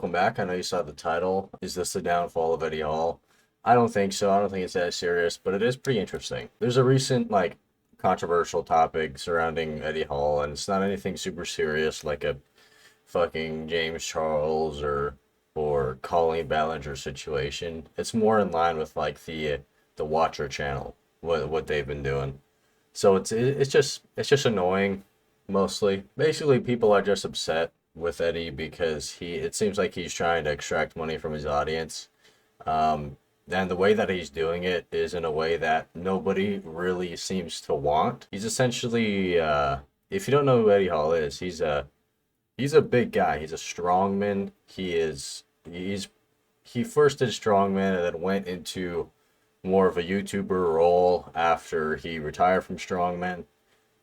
welcome back. I know you saw the title. Is this the downfall of Eddie Hall? I don't think so. I don't think it's that serious, but it is pretty interesting. There's a recent controversial topic surrounding Eddie Hall, and it's not anything super serious like a fucking James Charles or Colleen Ballinger situation. It's more in line with like the Watcher channel, what they've been doing. So it's just annoying mostly. Basically, people are just upset with Eddie because he it seems like he's trying to extract money from his audience. Um, and the way that he's doing it is in a way that nobody really seems to want. He's essentially, if you don't know who Eddie Hall is, he's a big guy. He's a strongman. He first did strongman and then went into more of a YouTuber role after he retired from strongman.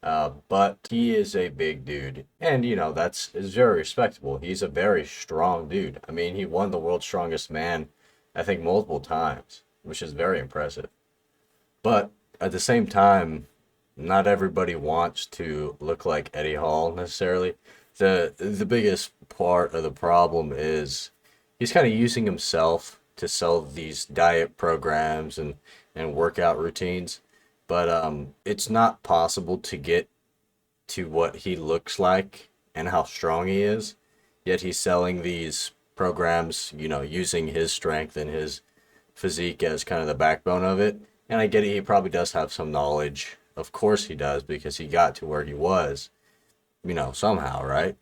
But he is a big dude, and that's is very respectable. He's a very strong dude. I mean, he won the world's strongest man, I think, multiple times, which is very impressive. But at the same time, not everybody wants to look like Eddie Hall necessarily. The biggest part of the problem is he's kind of using himself to sell these diet programs and workout routines, but it's not possible to get to what he looks like and how strong he is. Yet he's selling these programs, using his strength and his physique as kind of the backbone of it. And I get it, he probably does have some knowledge. Of course he does, because he got to where he was, somehow, right?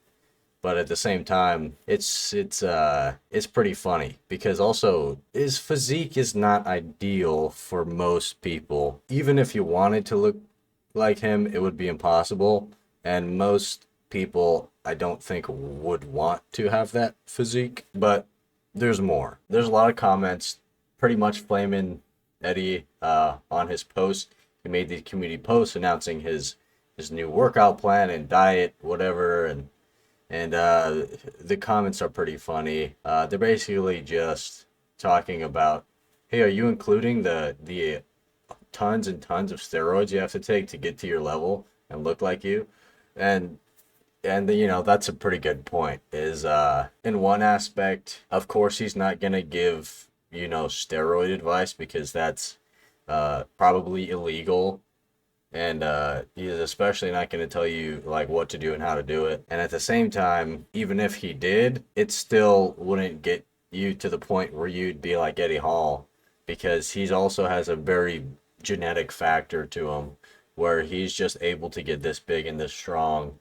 But at the same time, it's pretty funny because also his physique is not ideal for most people. Even if you wanted to look like him, it would be impossible. And most people, I don't think, would want to have that physique. But there's more. There's a lot of comments pretty much flaming Eddie on his post. He made the community post announcing his new workout plan and diet, whatever, and the comments are pretty funny. They're basically just talking about, hey, are you including the tons and tons of steroids you have to take to get to your level and look like you? And that's a pretty good point. Is in one aspect, of course, he's not gonna give steroid advice because that's probably illegal, and he's especially not going to tell you like what to do and how to do it. And at the same time, even if he did, it still wouldn't get you to the point where you'd be like Eddie Hall, because he's also has a very genetic factor to him where he's just able to get this big and this strong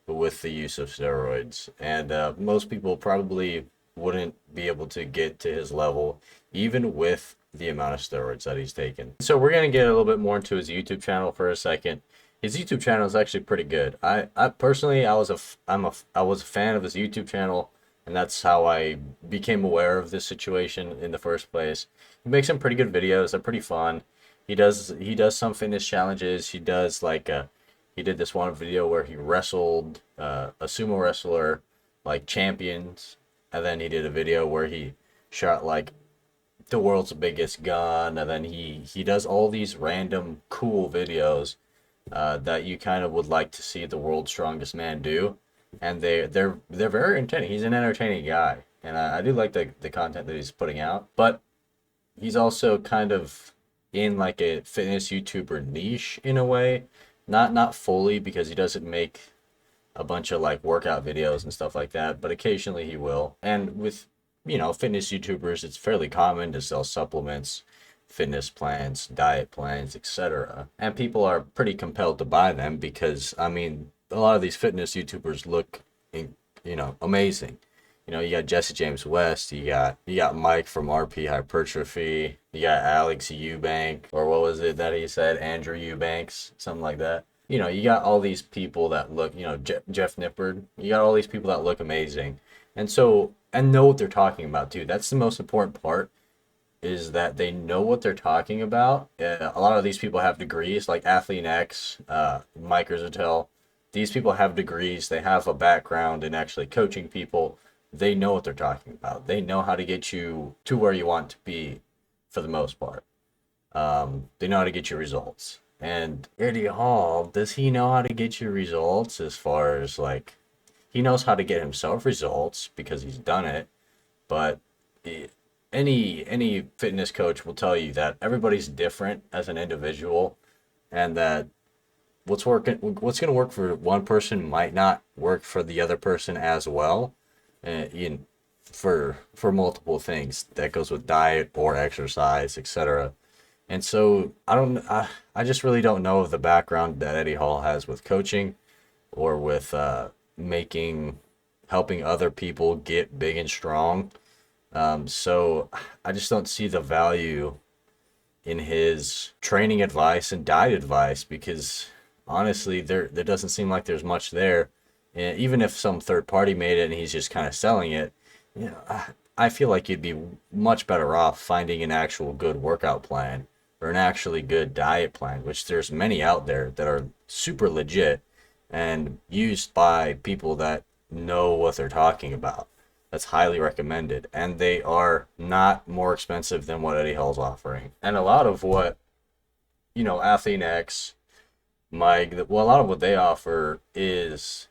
with the use of steroids. And most people probably wouldn't be able to get to his level even with the amount of steroids that he's taken. So we're gonna get a little bit more into his YouTube channel for a second. His YouTube channel is actually pretty good. I personally, I was a fan of his YouTube channel, and that's how I became aware of this situation in the first place. He makes some pretty good videos. They're pretty fun. He does some fitness challenges. He did this one video where he wrestled a sumo wrestler like champions, and then he did a video where he shot like the world's biggest gun, and then he does all these random cool videos that you kind of would like to see the world's strongest man do, and they're very entertaining. He's an entertaining guy, and I do like the content that he's putting out, but he's also kind of in like a fitness YouTuber niche in a way, not fully, because he doesn't make a bunch of like workout videos and stuff like that, but occasionally he will. And with fitness YouTubers, it's fairly common to sell supplements, fitness plans, diet plans, etc. And people are pretty compelled to buy them because, I mean, a lot of these fitness YouTubers look, amazing. You got Jesse James West, you got Mike from RP Hypertrophy, you got Alex Eubank, or what was it that he said, Andrew Eubanks, something like that. You got all these people that look, Jeff Nippard. You got all these people that look amazing, and know what they're talking about too. That's the most important part, is that they know what they're talking about. A lot of these people have degrees, like Athlete X, Mike Rizzotel. These people have degrees. They have a background in actually coaching people. They know what they're talking about. They know how to get you to where you want to be, for the most part. They know how to get you results. And Eddie Hall, does he know how to get you results? As far as like, he knows how to get himself results because he's done it, but any fitness coach will tell you that everybody's different as an individual, and that what's going to work for one person might not work for the other person as well. You know, for multiple things that goes with diet or exercise, etc. And so I just really don't know of the background that Eddie Hall has with coaching or with making helping other people get big and strong. So I just don't see the value in his training advice and diet advice, because honestly, there doesn't seem like there's much there. And even if some third party made it and he's just kind of selling it, you know, I feel like you'd be much better off finding an actual good workout plan or an actually good diet plan, which there's many out there that are super legit and used by people that know what they're talking about. That's highly recommended, and they are not more expensive than what Eddie Hall's offering. And a lot of what, you know, Athlean-X, Mike, well, a lot of what they offer is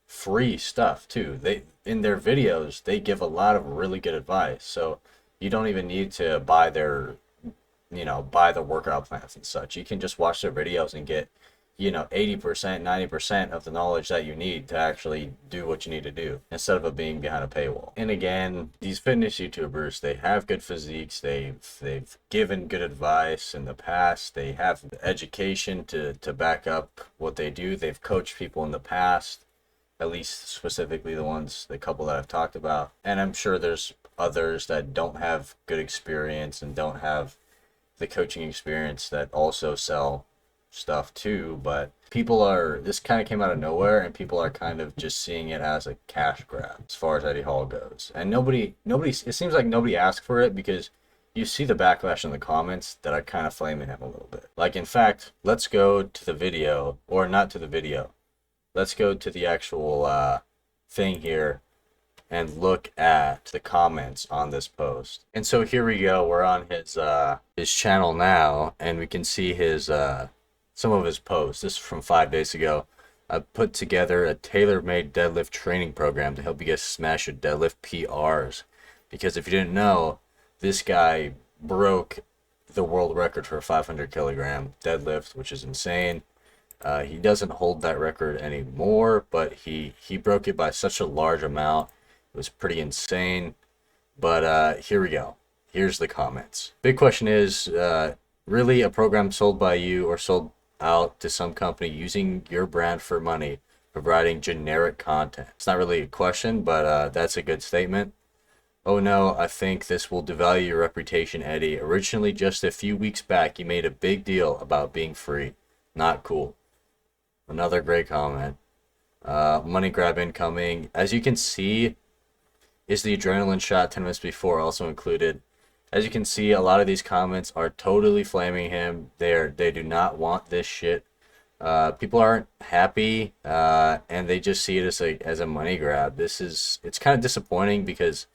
free stuff too. They in their videos they give a lot of really good advice. So you don't even need to buy their, you know, buy the workout plans and such. You can just watch their videos and get, you know, 80%, 90% of the knowledge that you need to actually do what you need to do instead of it being behind a paywall. And again, these fitness YouTubers, they have good physiques. They've given good advice in the past. They have the education to back up what they do. They've coached people in the past, at least specifically the couple that I've talked about. And I'm sure there's others that don't have good experience and don't have the coaching experience that also sell stuff too, but this kind of came out of nowhere, and people are kind of just seeing it as a cash grab as far as Eddie Hall goes. And nobody, it seems like nobody asked for it, because you see the backlash in the comments that are kind of flaming him a little bit. Like, in fact, let's go to the video, or not to the video. Let's go to the actual thing here and look at the comments on this post. And so here we go. We're on his channel now, and we can see his some of his posts. This is from 5 days ago. I put together a tailor-made deadlift training program to help you guys smash your deadlift PRs. Because if you didn't know, this guy broke the world record for a 500 kilogram deadlift, which is insane. He doesn't hold that record anymore, but he broke it by such a large amount. It was pretty insane. But here we go. Here's the comments. Big question is, really a program sold by you or sold out to some company using your brand for money, providing generic content? It's not really a question, but that's a good statement. Oh no, I think this will devalue your reputation, Eddie. Originally, just a few weeks back, you made a big deal about being free. Not cool. Another great comment. Money grab incoming. As you can see, is the adrenaline shot 10 minutes before also included? As you can see, a lot of these comments are totally flaming him. They do not want this shit. People aren't happy, and they just see it as a money grab. It's kind of disappointing, because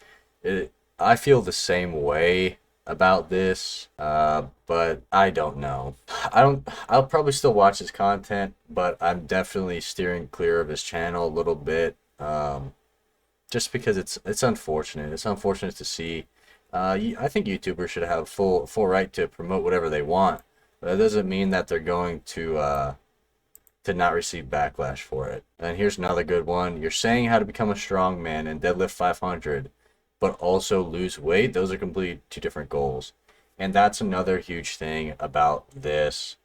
I feel the same way about this, but I don't know. I'll probably still watch his content, but I'm definitely steering clear of his channel a little bit, just because it's unfortunate. It's unfortunate to see. I think YouTubers should have full right to promote whatever they want, but that doesn't mean that they're going to not receive backlash for it. And here's another good one. You're saying how to become a strong man and deadlift 500, but also lose weight. Those are completely two different goals. And that's another huge thing about this,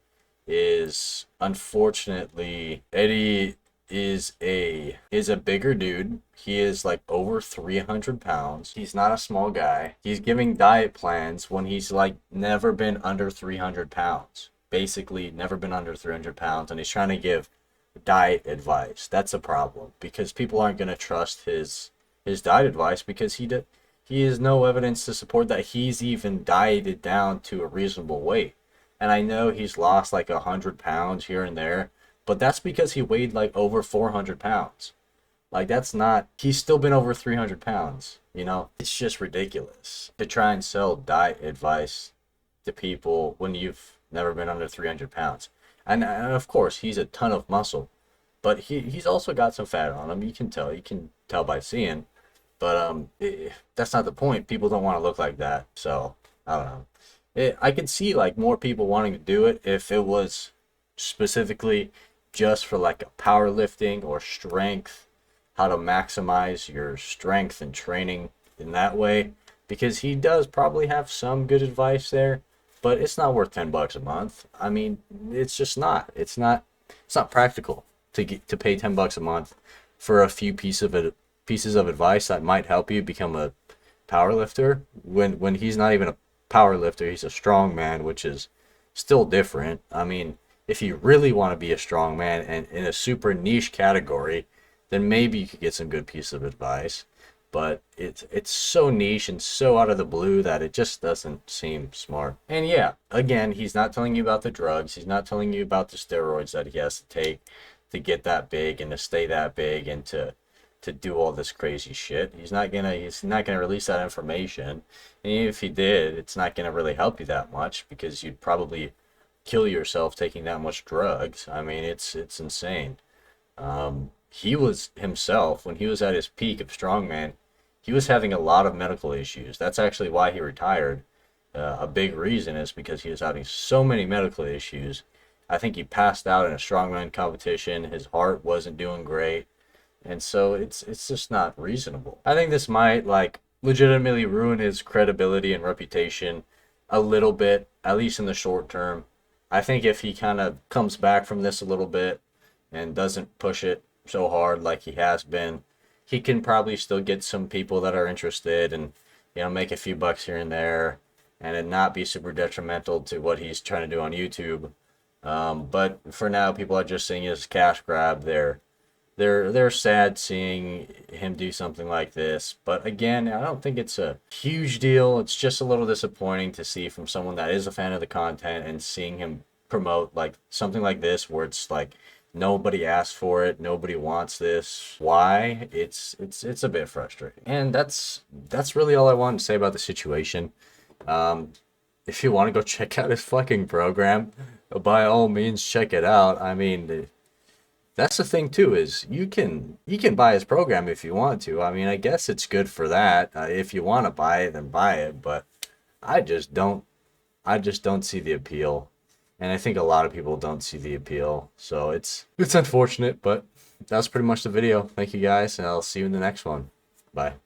is unfortunately Eddie is a bigger dude. He is like over 300 pounds. He's not a small guy. He's giving diet plans when he's like never been under 300 pounds. Basically never been under 300 pounds, and he's trying to give diet advice. That's a problem, because people aren't going to trust his diet advice, because he has no evidence to support that he's even dieted down to a reasonable weight. And I know he's lost like 100 pounds here and there, but that's because he weighed like over 400 pounds. Like, he's still been over 300 pounds, you know? It's just ridiculous to try and sell diet advice to people when you've never been under 300 pounds. And of course, he's a ton of muscle, but he's also got some fat on him. You can tell by seeing. But that's not the point. People don't want to look like that. So I don't know. I could see like more people wanting to do it if it was specifically just for like a powerlifting or strength, how to maximize your strength and training in that way. Because he does probably have some good advice there, but it's not worth $10 a month. I mean, it's just not. It's not practical to pay $10 a month for a few pieces of advice that might help you become a power lifter when he's not even a power lifter. He's a strong man, which is still different. I mean, if you really want to be a strong man and in a super niche category, then maybe you could get some good piece of advice. But it's so niche and so out of the blue that it just doesn't seem smart. And yeah, again, he's not telling you about the drugs. He's not telling you about the steroids that he has to take to get that big and to stay that big and to do all this crazy shit. He's not gonna release that information. And even if he did, it's not gonna really help you that much because you'd probably kill yourself taking that much drugs. I mean, it's insane. He was himself when he was at his peak of strongman. He was having a lot of medical issues. That's actually why he retired. A big reason is because he was having so many medical issues. I think he passed out in a strongman competition. His heart wasn't doing great. And so it's just not reasonable. I think this might like legitimately ruin his credibility and reputation a little bit, at least in the short term. I think if he kind of comes back from this a little bit and doesn't push it so hard like he has been, he can probably still get some people that are interested and, you know, make a few bucks here and there and it not be super detrimental to what he's trying to do on YouTube. But for now, people are just seeing it as a cash grab. They're sad seeing him do something like this. But again, I don't think it's a huge deal. It's just a little disappointing to see from someone that is a fan of the content and seeing him promote like something like this where it's like nobody asked for it, nobody wants this. Why? It's a bit frustrating. And that's really all I wanted to say about the situation. If you want to go check out his fucking program, by all means check it out. I mean, that's the thing too, is you can buy his program if you want to. I mean, I guess it's good for that. If you want to buy it, then buy it. But I just don't see the appeal, and I think a lot of people don't see the appeal. So it's unfortunate, but that's pretty much the video. Thank you guys, and I'll see you in the next one. Bye.